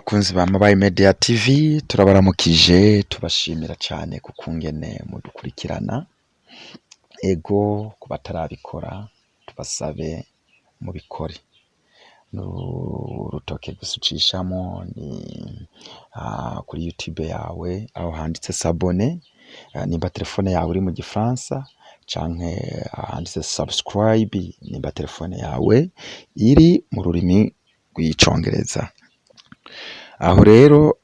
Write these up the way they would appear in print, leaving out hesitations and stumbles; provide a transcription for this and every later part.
bakunzi ba Mabayi Media TV turabaramukije tubashimira cyane kukungene mudukurikirana. Ego kubatarabikora tubasabe mubikore. Nurutoke gusucishamo ni kuri YouTube yawe aho handitse s'abonner, nimba telefone yawe uri mu gifaransa canke handitse subscribe nimba telefone yawe iri mu rurimi rw'icongereza. Aho rero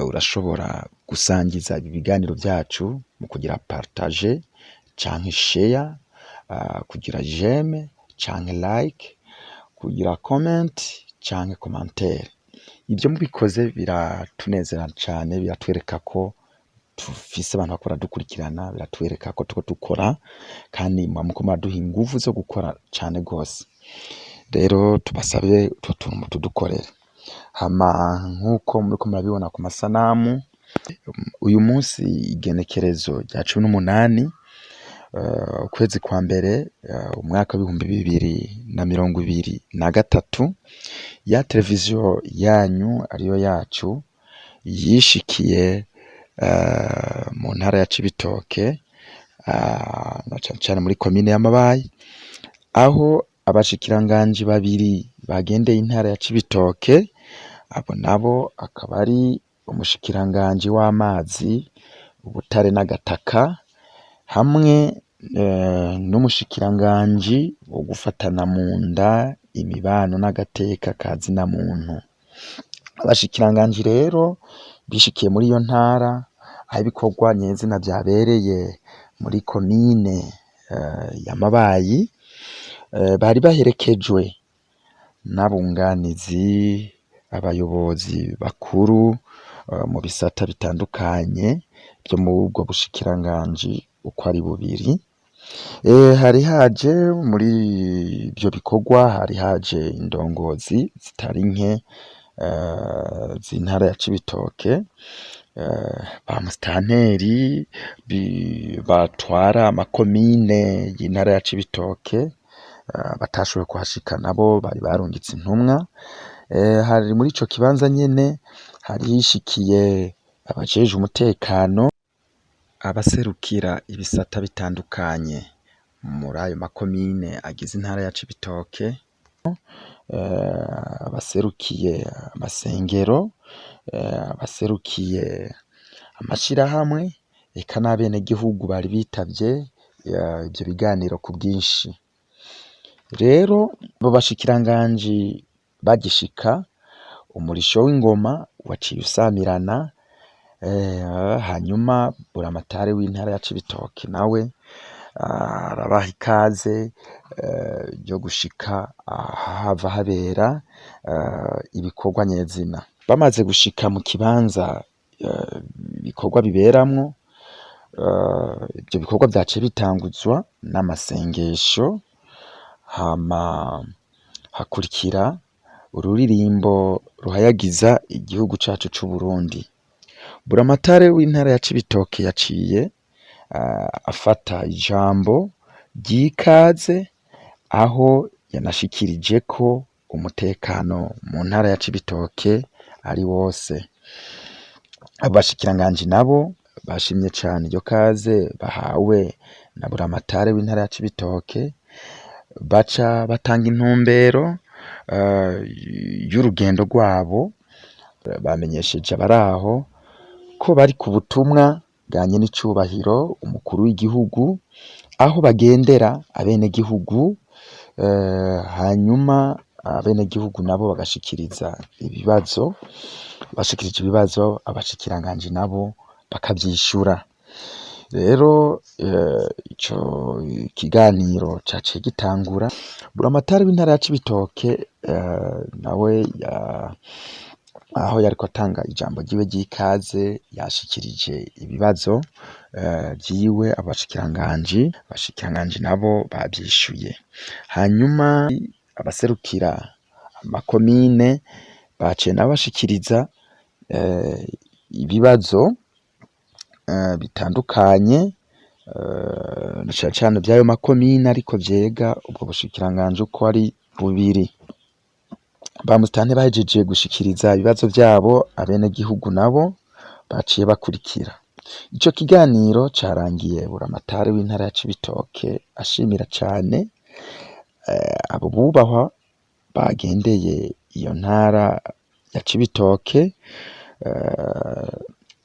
urashobora gusangiza ibi biganiro byacu mu kugira partage canke share, kugira j'aime canke like, kugira comment canke commentaire. Ibyo mubikoze biratunezera cyane, biratwereka ko tufise abantu bakora dukurikirana, biratwereka ko tuko dukora kandi muko maduha ingufu zo gukora cyane gose. Rero tubasabe utwo tuntu tudukorere. Hama nkuko muriko murabibona ku masanamu, uyu munsi igenekerezo rya 18 ukwezi kwa mbere umwaka wa 2023, ya televiziyo yanyu ariyo yacu Yahishikiye mu ntara ya Cibitoke, na cyane muri komine ya Mabayi, aho Abashikiranganji babiri bagendeye intara ya Cibitoke. Abo nabo akaba ari umushikiranganji w'amazi, ubutare n'agataka, hamwe n'umushikiranganji wo gufatana mu nda, imibano n'agateka kazi na muntu. Abashikiranganji rero bishikiye muri iyo ntara aho ibikorwa nyezina byabereye muri komine ya Mabayi, bari baherekejwe n'abunganizi, abayobozi bakuru mu bisata bitandukanye byo mu bwo bushikiranganji uko ari bubiri. Hari haje muri ibyo bikorwa, hari haje indongozi zitari nke z'intara ya Cibitoke, ba mustanteri batwara amakomine y'intara ya Cibitoke batashoboye kuhashika, nabo bari barungitse intumwa. Hari muri ico kibanza nyene hari hishikiye abajeje umutekano, abaserukira ibisata bitandukanye muri ayo makomine agize intara ya Cibitoke, abaserukiye amasengero, abaserukiye amashirahamwe, eka n'abene gihugu bari bitavye ibyo biganiro ku bwinshi. Rero bo bashikiranganji bagishika, umurisho w'ingoma waciye usamirana, hanyuma buramatare w'intara ya Cibitoke nawe arabaha ikaze ryo gushika hava habera ibikorwa nyezina. Bamaze gushika mu kibanza ibikorwa biberamwo, ibyo bikorwa byaciye bitanguzwa n'amasengesho, hama hakurikira ururirimbo ruhayagiza igihugu cacu c'u Burundi. Buramatare w'intara ya Cibitoke yaciye afata ijambo ry'ikaze, aho yanashikirije ko umutekano mu ntara ya Cibitoke ari wose. Abashikiranganji nabo bashimye cyane iryo kaze bahawe na buramatare w'intara ya Cibitoke, baca batanga intumbero y'urugendo rwabo. Bamenyesheje abaraho ko bari ku butumwa bwanye n'icubahiro umukuru w'igihugu, aho bagendera abene gihugu, hanyuma abene gihugu nabo bagashikiriza ibibazo, bashikirije ibibazo abashikiranganji nabo bakavyishura. Rero ico kiganiro caciye gitangura. Buramatari w'intara ya Cibitoke nawe aho yariko atanga ijambo ryiwe ry'ikaze, yashikirije ibibazo vyiwe abashikiranganji nabo bavyishuye. Hanyuma abaserukira amakomine baciye nabashikiriza ibibazo bitandukanye, cyane by'ayo makomine ariko vyega ubwo bushikiranganji uko ari bubiri. ba musitanteri bahejeje gushikiriza ibibazo vyabo, abenegihugu nabo baciye bakurikira. Ico kiganiro carangiye buramatari w'intara ya Cibitoke ashimira cane abo bubahwa bagendeye iyo ntara ya Cibitoke,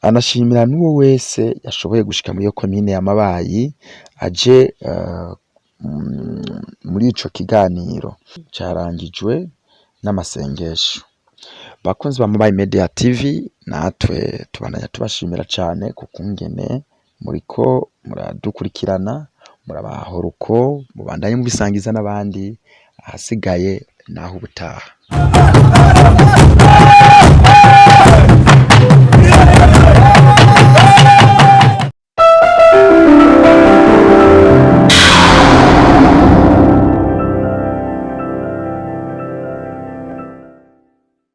anashimira n'uwo wese yashoboye gushika muri iyo komine ya Mabayi aje muri ico kiganiro. Carangijwe n'amasengesho. Bakunzi ba Mabayi Media TV, natwe tubandanya tubashimira cane kukungene muriko muradukurikirana, murabahora uko, mubandanye mubisangiza n'abandi, ahasigaye naho ubutaha.